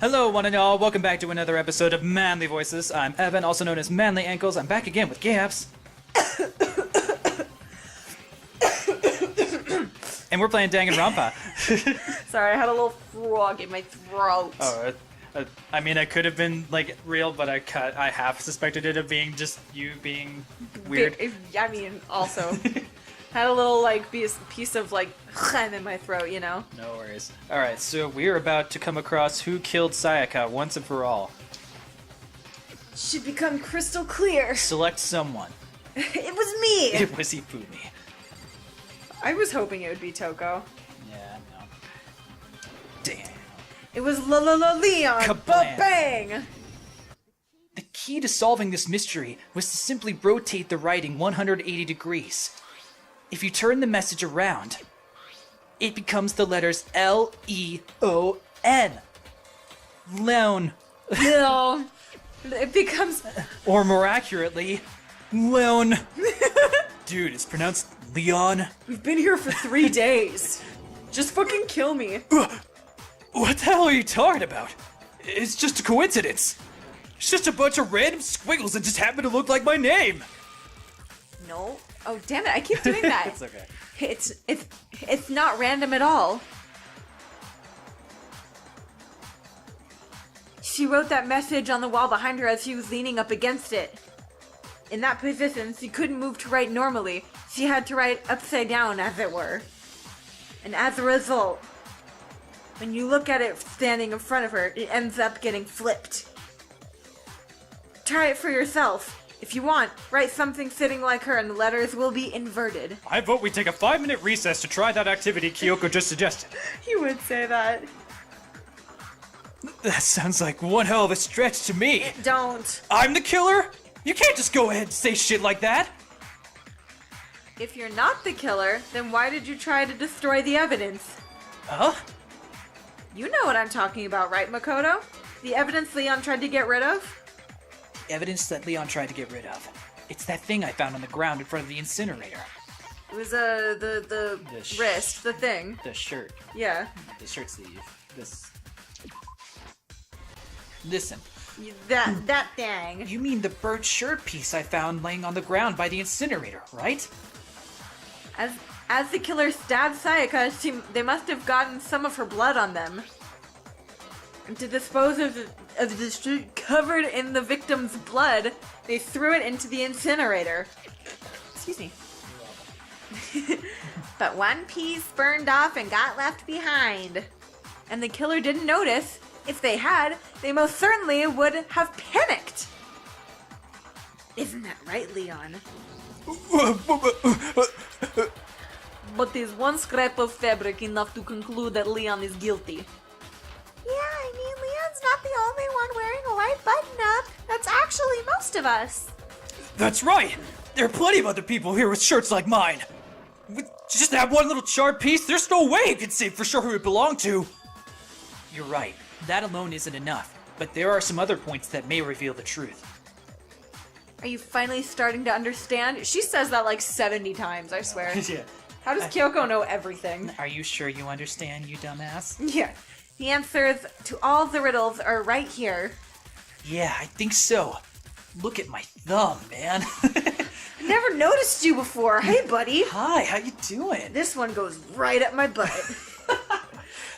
Hello, one and all. Welcome back to another episode of Manly Voices. I'm Evan, also known as Manly Ankles. I'm back again with Gaps. And we're playing Danganronpa. Sorry, I had a little frog in my throat. Oh, I mean, it could have been, like, real, but I half suspected it of being just you being weird. I mean, also. Had a little, like, piece of, like, in my throat, you know? No worries. Alright, so we're about to come across who killed Sayaka once and for all. Should become crystal clear. Select someone. It was me! It was Ifumi. I was hoping it would be Toko. Yeah, no. Damn. It was Leon! Kablam. Bang! The key to solving this mystery was to simply rotate the writing 180 degrees. If you turn the message around, it becomes the letters L-E-O-N. Leon. No. It becomes... Or more accurately, Leon. Dude, it's pronounced Leon. We've been here for 3 days. Just fucking kill me. What the hell are you talking about? It's just a coincidence. It's just a bunch of random squiggles that just happen to look like my name. No. Oh, damn it, I keep doing that. It's okay. It's not random at all. She wrote that message on the wall behind her as she was leaning up against it. In that position, she couldn't move to write normally. She had to write upside down, as it were. And as a result, when you look at it standing in front of her, it ends up getting flipped. Try it for yourself. If you want, write something sitting like her and the letters will be inverted. I vote we take a 5-minute recess to try that activity Kyoko just suggested. You would say that. That sounds like one hell of a stretch to me. Don't. I'm the killer? You can't just go ahead and say shit like that. If you're not the killer, then why did you try to destroy the evidence? Huh? You know what I'm talking about, right, Makoto? The evidence Leon tried to get rid of? Evidence that Leon tried to get rid of. It's that thing I found on the ground in front of the incinerator. It was the wrist, the thing. The shirt. Yeah. The shirt sleeve. This. Listen. That thing. You mean the burnt shirt piece I found laying on the ground by the incinerator, right? As the killer stabbed Sayaka, they must have gotten some of her blood on them. And to dispose of the shirt covered in the victim's blood, they threw it into the incinerator. Excuse me. But one piece burned off and got left behind. And the killer didn't notice. If they had, they most certainly would have panicked. Isn't that right, Leon? But is one scrap of fabric enough to conclude that Leon is guilty? Yeah, I mean, Leon's not the only one wearing a white button-up. That's actually most of us. That's right! There are plenty of other people here with shirts like mine. With just that one little charred piece, there's no way you can say for sure who it belonged to. You're right. That alone isn't enough. But there are some other points that may reveal the truth. Are you finally starting to understand? She says that like 70 times, I swear. Yeah. How does Kyoko know everything? Are you sure you understand, you dumbass? Yeah. The answers to all the riddles are right here. Yeah, I think so. Look at my thumb, man. I never noticed you before. Hey, buddy. Hi, how you doing? This one goes right up my butt.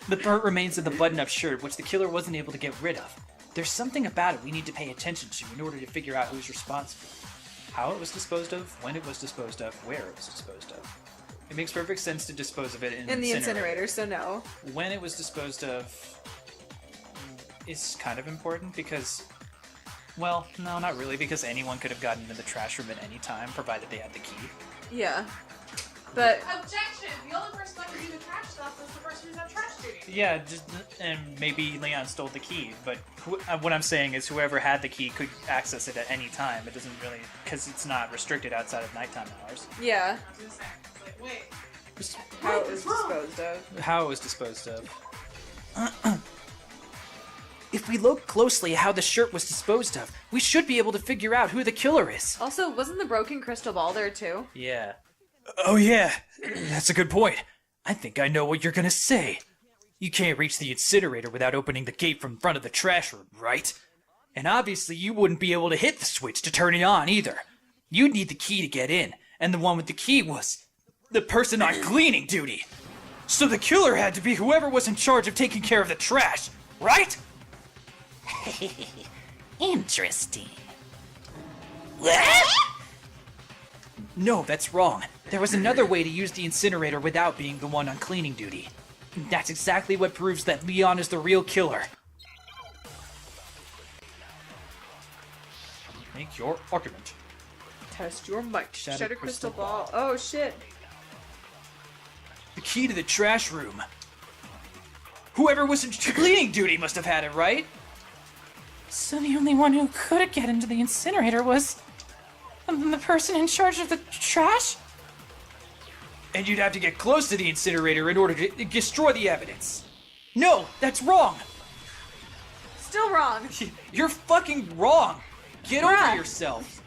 The burnt remains of the button-up shirt, which the killer wasn't able to get rid of. There's something about it we need to pay attention to in order to figure out who's responsible. How it was disposed of, when it was disposed of, where it was disposed of. It makes perfect sense to dispose of it in the incinerator, so no. When it was disposed of is kind of important because, well, no, not really, because anyone could have gotten into the trash room at any time, provided they had the key. Yeah. But... Objection! The only person that could do the trash stuff was the person who's on trash duty. Yeah, and maybe Leon stole the key, but what I'm saying is whoever had the key could access it at any time. It doesn't really, because it's not restricted outside of nighttime hours. Yeah. I was gonna say, it's like, wait. How it was disposed of. How it was disposed of. If we look closely at how the shirt was disposed of, we should be able to figure out who the killer is. Also, wasn't the broken crystal ball there too? Yeah. Oh yeah, that's a good point. I think I know what you're gonna say. You can't reach the incinerator without opening the gate from front of the trash room, right? And obviously you wouldn't be able to hit the switch to turn it on either. You'd need the key to get in, and the one with the key was the person on cleaning duty. So the killer had to be whoever was in charge of taking care of the trash, right? Interesting. No, that's wrong. There was another way to use the incinerator without being the one on cleaning duty. That's exactly what proves that Leon is the real killer. Make your argument. Test your might. Shattered crystal ball. Oh shit. The key to the trash room. Whoever was in cleaning duty must have had it, right? So the only one who could get into the incinerator was the person in charge of the trash? And you'd have to get close to the incinerator in order to destroy the evidence. No, that's wrong. Still wrong. You're fucking wrong. Get Bruh. over yourself.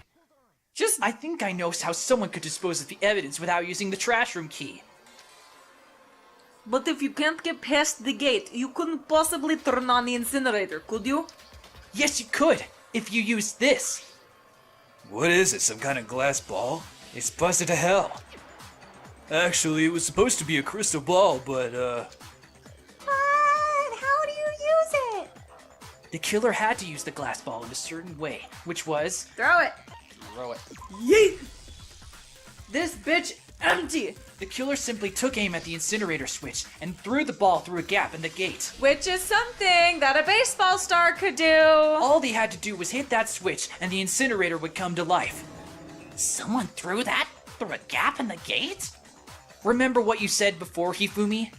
Just I think I know how someone could dispose of the evidence without using the trash room key. But if you can't get past the gate, you couldn't possibly turn on the incinerator, could you? Yes, you could, if you used this. What is it, some kind of glass ball? It's busted to hell. Actually, it was supposed to be a crystal ball, but, What? How do you use it? The killer had to use the glass ball in a certain way, which was... Throw it. Throw it. Yeet! This bitch empty! The killer simply took aim at the incinerator switch and threw the ball through a gap in the gate. Which is something that a baseball star could do. All they had to do was hit that switch and the incinerator would come to life. Someone threw that through a gap in the gate? Remember what you said before, Hifumi?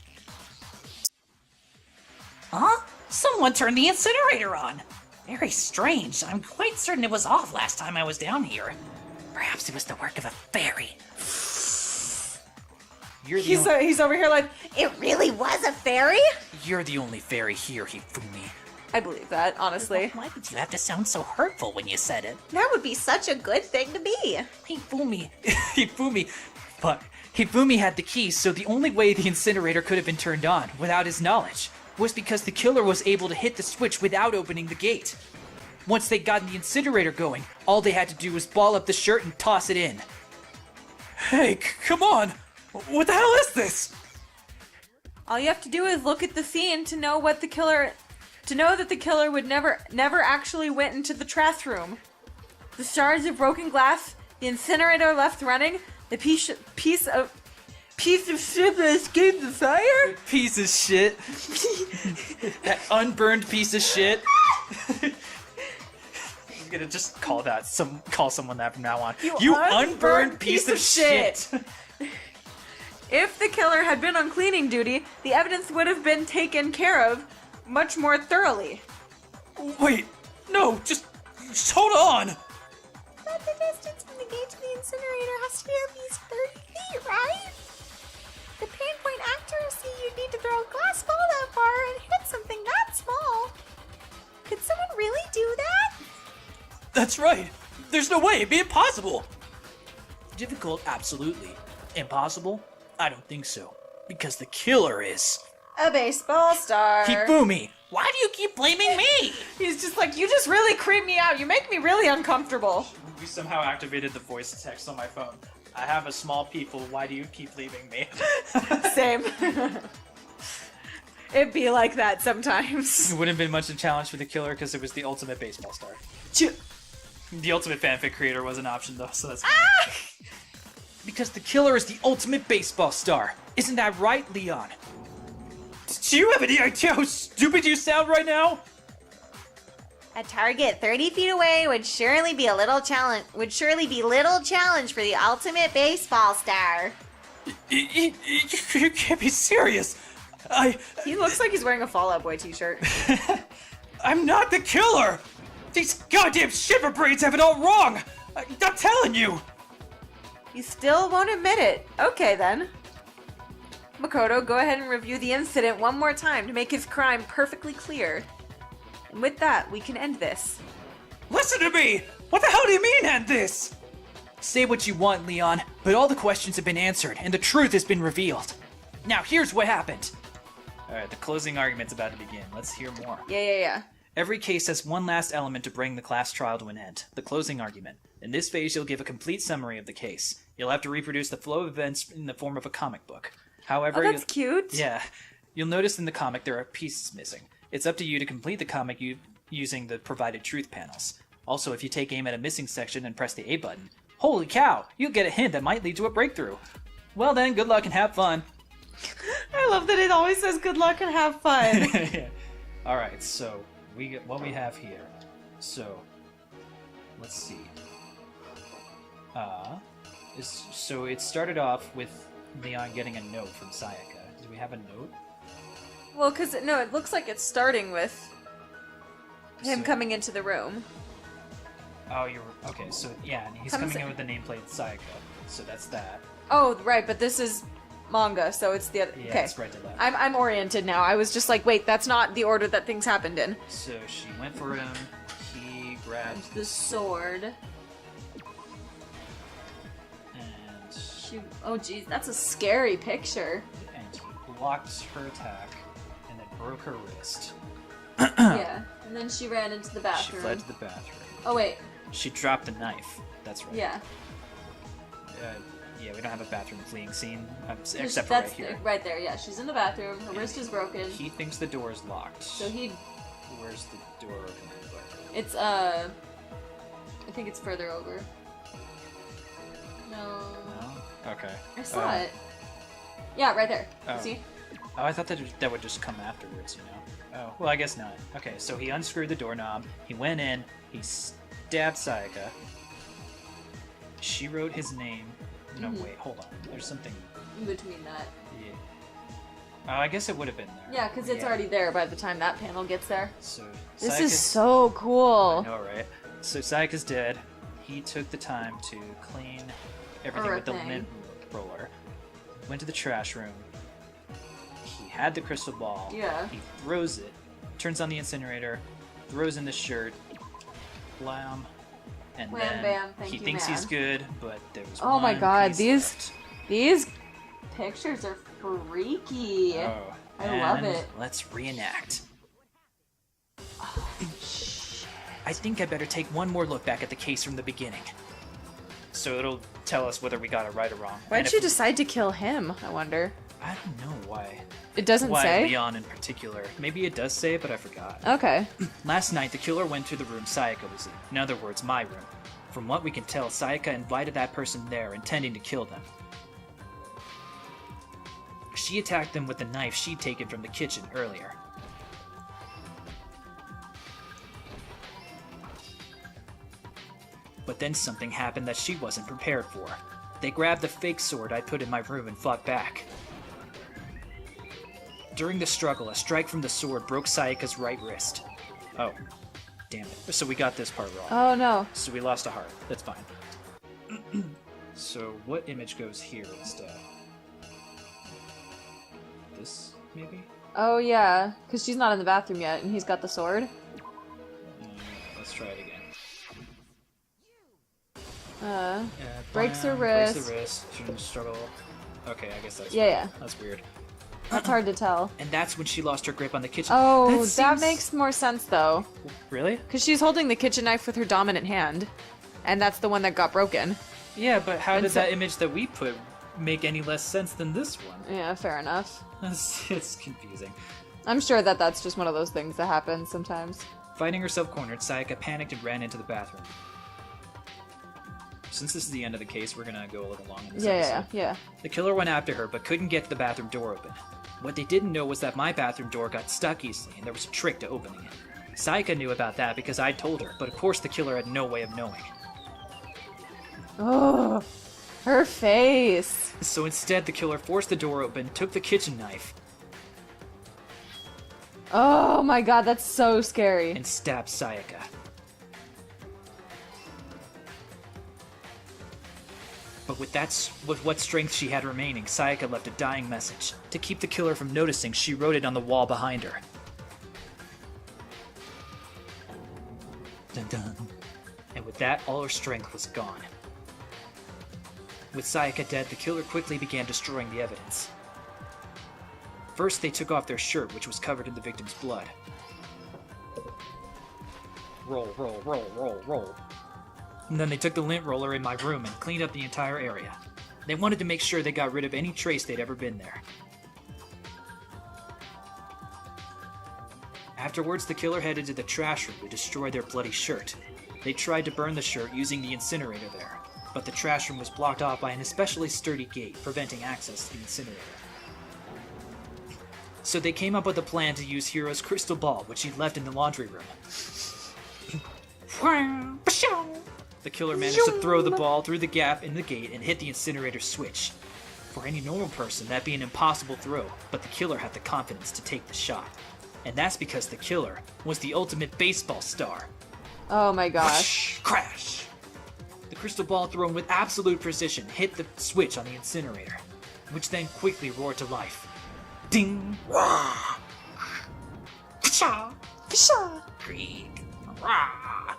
Huh? Someone turned the incinerator on. Very strange. I'm quite certain it was off last time I was down here. Perhaps it was the work of a fairy. He's over here like, It really was a fairy? You're the only fairy here, Hifumi. I believe that, honestly. Why did you have to sound so hurtful when you said it? That would be such a good thing to be. Hifumi. But Hifumi had the keys, so the only way the incinerator could have been turned on, without his knowledge, was because the killer was able to hit the switch without opening the gate. Once they got the incinerator going, all they had to do was ball up the shirt and toss it in. hey, come on! What the hell is this? All you have to do is look at the scene to know what the killer... To know that the killer would never actually went into the trash room. The shards of broken glass, the incinerator left running, the piece of shit that escaped the fire? Piece of shit. That unburned piece of shit. I'm gonna just call someone that from now on. You unburned piece of shit. If the killer had been on cleaning duty, the evidence would have been taken care of much more thoroughly. Wait, no, just hold on! But the distance from the gate to the incinerator has to be at least 30 feet, right? The pinpoint accuracy you'd need to throw a glass ball that far and hit something that small. Could someone really do that? That's right. There's no way, it'd be impossible. Difficult, absolutely. Impossible? I don't think so. Because the killer is... A baseball star. Hifumi! Why do you keep blaming me? He's just like, you just really creep me out. You make me really uncomfortable. We somehow activated the voice text on my phone. I have a small people, why do you keep leaving me? Same. It'd be like that sometimes. It wouldn't have been much of a challenge for the killer because it was the ultimate baseball star. The ultimate fanfic creator was an option though, so that's fine. Because the killer is the ultimate baseball star. Isn't that right, Leon? Do you have any idea how stupid you sound right now? A target 30 feet away would surely be little challenge for the ultimate baseball star. You can't be serious. He looks like he's wearing a Fall Out Boy t-shirt. I'm not the killer! These goddamn shiver braids have it all wrong! I'm telling you! You still won't admit it. Okay then. Makoto, go ahead and review the incident one more time to make his crime perfectly clear. And with that, we can end this. Listen to me! What the hell do you mean end this? Say what you want, Leon, but all the questions have been answered and the truth has been revealed. Now here's what happened. Alright, the closing argument's about to begin. Let's hear more. Yeah. Every case has one last element to bring the class trial to an end, the closing argument. In this phase, you'll give a complete summary of the case. You'll have to reproduce the flow of events in the form of a comic book. However, Oh, that's cute. Yeah. You'll notice in the comic there are pieces missing. It's up to you to complete the comic using the provided truth panels. Also, if you take aim at a missing section and press the A button, holy cow, you'll get a hint that might lead to a breakthrough. Well then, good luck and have fun. I love that it always says good luck and have fun. Alright, so what we have here. So, let's see. So it started off with Leon getting a note from Sayaka. Do we have a note? Well, because, no, it looks like it's starting with him So- coming into the room. Oh, okay. So yeah, and he's Comes coming in in- with the nameplate Sayaka. So that's that. Oh, right, but this is manga, so it's the other. Yeah, okay. it's right to left. I'm oriented now. I was just like, wait, that's not the order that things happened in. So she went for him. He grabbed The sword. and Oh, geez, that's a scary picture. he blocked her attack and then broke her wrist. Yeah, and then she ran into the She bathroom. fled to the bathroom. Oh, wait, She dropped the knife. That's right. yeah. Yeah, we don't have a bathroom fleeing scene except for That's right here. right there, yeah. She's in the bathroom, her wrist is broken. He thinks the door is locked. So Where's the door open? it's, I think it's further over. No. No? Okay. I saw it. Yeah, right there. Oh. See? Oh, I thought that would just come afterwards, you know? Oh, well, I guess not. Okay, so he unscrewed the doorknob, he went in, he stabbed Sayaka. She wrote his name. No, wait, hold on. There's something... In between that. Yeah. Oh, I guess it would have been there. Yeah, because it's already there by the time that panel gets there. So, This Sayaka's- is so cool. I know, right? So Sayaka's dead. He took the time to clean everything with the Everything. lint roller. Went to the trash room. He had the crystal ball. Yeah. He throws it, turns on the incinerator, throws in the shirt, blam, and Wham, then bam, thank he you, thinks he's man. good, but there was Oh my one god, piece these pictures are freaky. left. Oh, I love and it. Let's reenact. I think I better take one more look back at the case from the beginning. So it'll tell us whether we got it right or wrong. Why'd And if- you decide to kill him, I wonder? I don't know why. It doesn't Why say? Leon in particular. Maybe it does say it, but I forgot. Okay. Last night, the killer went to the room Sayaka was in. In other words, my room. From what we can tell, Sayaka invited that person there, intending to kill them. She attacked them with the knife she'd taken from the kitchen earlier. But then something happened that she wasn't prepared for. They grabbed the fake sword I put in my room and fought back. During the struggle, a strike from the sword broke Sayaka's right wrist. Oh, damn it. So we got this part wrong. Oh no. So we lost a heart. That's fine. So what image goes here instead? This, maybe? Oh yeah, because she's not in the bathroom yet, and he's got the sword. Let's try it again. Breaks her Breaks wrist. the wrist. Shouldn't struggle. Okay, I guess that's Yeah, weird. yeah. That's weird. That's hard to tell. And that's when she lost her grip on the kitchen. Oh, that seems- makes more sense though, Really? because she's holding the kitchen knife with her dominant hand, and that's the one that got broken. Yeah, but how And did so- that image that we put make any less sense than this one? Yeah, fair enough. It's confusing. I'm sure that that's just one of those things that happens sometimes. Finding herself cornered, Sayaka panicked and ran into the bathroom. Since this is the end of the case, we're gonna go a little long in this episode. Yeah. The killer went after her, but couldn't get the bathroom door open. What they didn't know was that my bathroom door got stuck easily, and there was a trick to opening it. Sayaka knew about that because I'd told her, but of course the killer had no way of knowing. Oh, her face. So instead, the killer forced the door open, took the kitchen knife, Oh my god, that's so scary. and stabbed Sayaka. But with what strength she had remaining, Sayaka left a dying message. To keep the killer from noticing, she wrote it on the wall behind her. Dun dun. And with that, all her strength was gone. With Sayaka dead, the killer quickly began destroying the evidence. First, they took off their shirt, which was covered in the victim's blood. Roll, roll, roll, roll, roll. And then they took the lint roller in my room and cleaned up the entire area. They wanted to make sure they got rid of any trace they'd ever been there. Afterwards, the killer headed to the trash room to destroy their bloody shirt. They tried to burn the shirt using the incinerator there, but the trash room was blocked off by an especially sturdy gate, preventing access to the incinerator. So they came up with a plan to use Hiro's crystal ball, which he'd left in the laundry room. The killer managed to throw the ball through the gap in the gate and hit the incinerator switch. For any normal person, that'd be an impossible throw, but the killer had the confidence to take the shot. And that's because the killer was the ultimate baseball star. Oh my gosh. Crash! The crystal ball thrown with absolute precision hit the switch on the incinerator, which then quickly roared to life. Ding! Rah! Pshaw! Pshaw! Creak! Rah!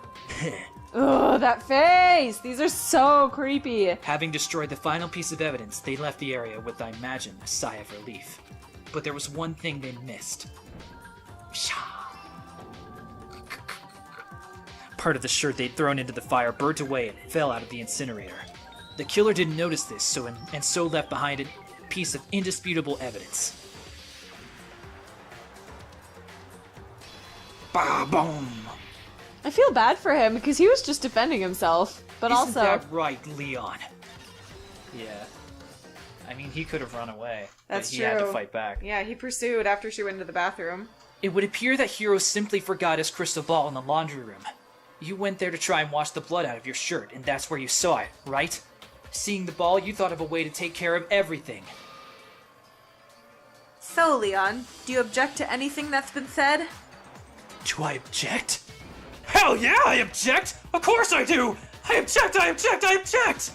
Ugh, that face! These are so creepy. Having destroyed the final piece of evidence, they left the area with, I imagine, a sigh of relief. But there was one thing they missed. Part of the shirt they'd thrown into the fire burnt away and fell out of the incinerator. The killer didn't notice this, so left behind a piece of indisputable evidence. Ba-boom! I feel bad for him because he was just defending himself, but Isn't also... that right, Leon? Yeah. I mean, he could have run away, That's but he had to true. fight back. Yeah, he pursued after she went into the bathroom. It would appear that Hiro simply forgot his crystal ball in the laundry room. You went there to try and wash the blood out of your shirt, and that's where you saw it, right? Seeing the ball, you thought of a way to take care of everything. So, Leon, do you object to anything that's been said? Do I object? Hell yeah, I object! Of course I do! I object, I object, I object!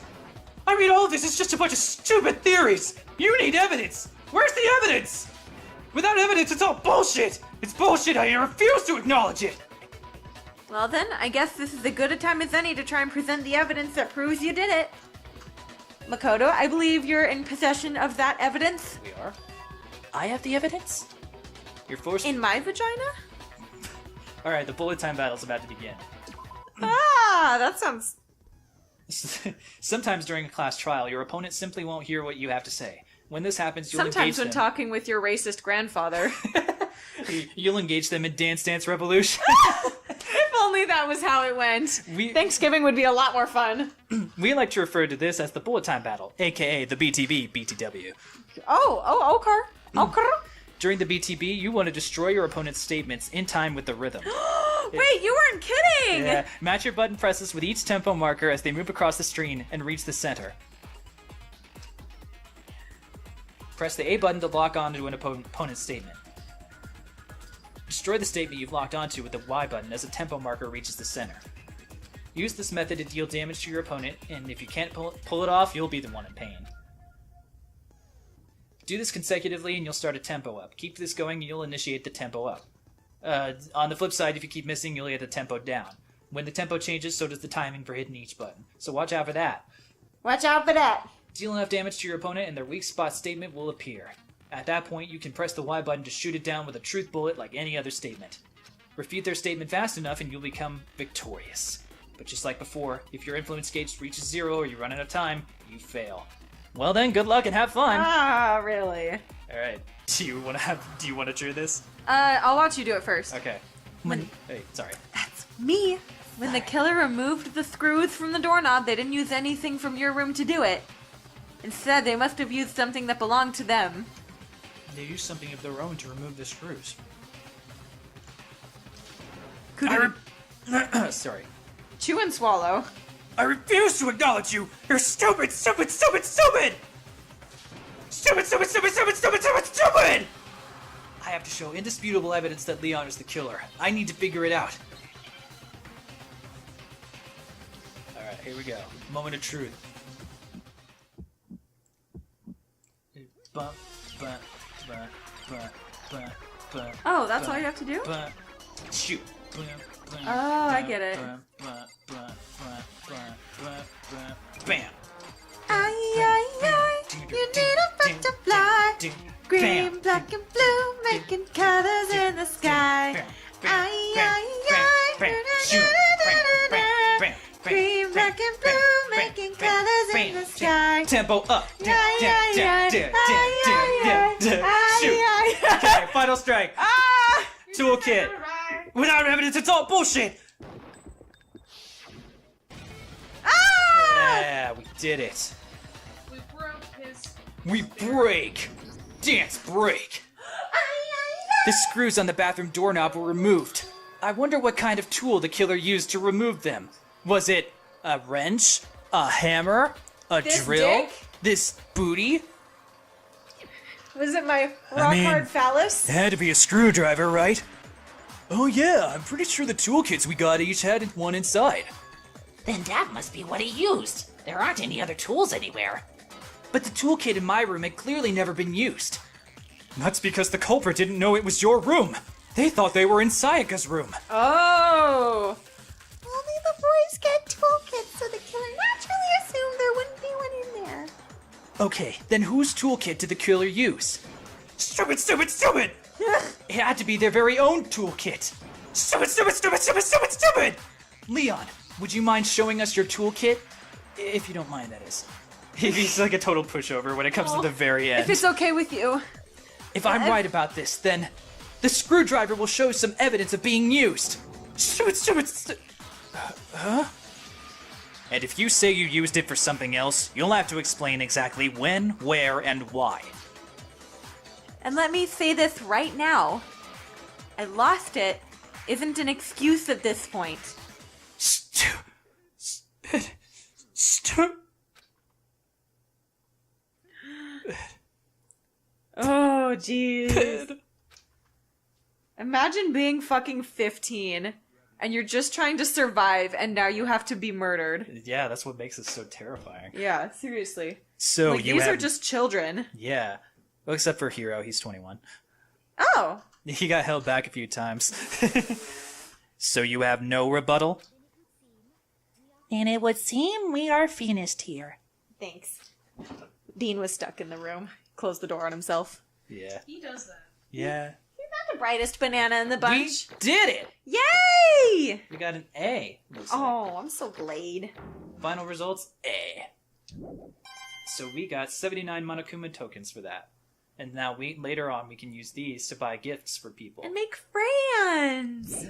I mean, all of this is just a bunch of stupid theories! You need evidence! Where's the evidence? Without evidence, it's all bullshit! It's bullshit, I refuse to acknowledge it! Well then, I guess this is as good a time as any to try and present the evidence that proves you did it. Makoto, I believe you're in possession of that evidence. We are? I have the evidence? You're forced... In my vagina? Alright, the bullet time battle's about to begin. Ah, that sounds... Sometimes during a class trial, your opponent simply won't hear what you have to say. When this happens, you'll Sometimes when engage talking with your racist grandfather. You'll engage them in Dance Dance Revolution. If only that was how it went. We- Thanksgiving would be a lot more fun. We like to refer to this as the bullet time battle, aka the BTB BTW. Okay. During the BTB, you want to destroy your opponent's statements in time with the rhythm. Wait, you weren't kidding! Yeah, match your button presses with each tempo marker as they move across the screen and reach the center. Press the A button to lock onto an opponent's statement. Destroy the statement you've locked onto with the Y button as a tempo marker reaches the center. Use this method to deal damage to your opponent, and if you can't pull it off, you'll be the one in pain. Do this consecutively and you'll start a tempo up. Keep this going and you'll initiate the tempo up. On the flip side, if you keep missing, you'll get the tempo down. When the tempo changes, so does the timing for hitting each button. So watch out for that. Watch out for that. Deal enough damage to your opponent and their weak spot statement will appear. At that point, you can press the Y button to shoot it down with a truth bullet like any other statement. Refute their statement fast enough and you'll become victorious. But just like before, if your influence gauge reaches 0 or you run out of time, you fail. Well then, good luck and have fun! Ah, really? Alright, do you want to try this? I'll watch you do it first. Okay. Hey, sorry. That's me. When the killer removed the screws from the doorknob, they didn't use anything from your room to do it. Instead, they must have used something that belonged to them. They used something of their own to remove the screws. Sorry. Chew and swallow. I refuse to acknowledge you! You're stupid, stupid, stupid, stupid! Stupid, stupid, stupid, stupid, stupid, stupid, stupid! I have to show indisputable evidence that Leon is the killer. I need to figure it out. Alright, here we go. Moment of truth. Bump, bump, bump, bump, bump, bump, Oh, that's all bump, you have to do? bump, shoot. Bump, bump, Oh, I bump, get it. bump, bump, bump, bump, bump, bump, bump, bam! Ay, ay, ay, you need a butterfly. Green, black, and blue, making colors in the sky. Green, black, and blue, making colors in the sky. Tempo up. Yeah, yeah, yeah. Shoot. Okay, final strike. Toolkit. Right. Without evidence, it's all bullshit. Yeah, we did it. We broke his. We break. Dance break. The screws on the bathroom doorknob were removed. I wonder what kind of tool the killer used to remove them. Was it a wrench? A hammer? A This drill? dick? This booty? Was it my rock hard phallus? It had to be a screwdriver, right? Oh yeah, I'm pretty sure the toolkits we got each had one inside. Then that must be what he used. There aren't any other tools anywhere. But the toolkit in my room had clearly never been used. That's because the culprit didn't know it was your room. They thought they were in Sayaka's room. Oh. Only the boys get toolkits, so the killer naturally assumed there wouldn't be one in there. Okay, then whose toolkit did the killer use? Stupid, stupid, stupid! It had to be their very own toolkit. Stupid, stupid, stupid, stupid, stupid, stupid! Leon, would you mind showing us your toolkit? If you don't mind, that is. He's like a total pushover when it comes to the very end. If it's okay with you. If I'm right about this, then the screwdriver will show some evidence of being used. Stupid, stupid, huh? And if you say you used it for something else, you'll have to explain exactly when, where, and why. And let me say this right now. I lost it isn't an excuse at this point. Stupid. Oh, jeez. Imagine being fucking 15 and you're just trying to survive and now you have to be murdered. Yeah, that's what makes it so terrifying. Yeah, seriously. So Like, these are just children. Yeah. Well, except for Hiro, he's 21. Oh. He got held back a few times. So you have no rebuttal? And it would seem we are finished here. Thanks. Dean was stuck in the room. Closed the door on himself. Yeah. He does that. Yeah. You're not the brightest banana in the We bunch. did it! Yay! We got an A. looks like. Oh, I'm so glad. Final results, A. So we got 79 Monokuma tokens for that. And now later on we can use these to buy gifts for people. And make friends.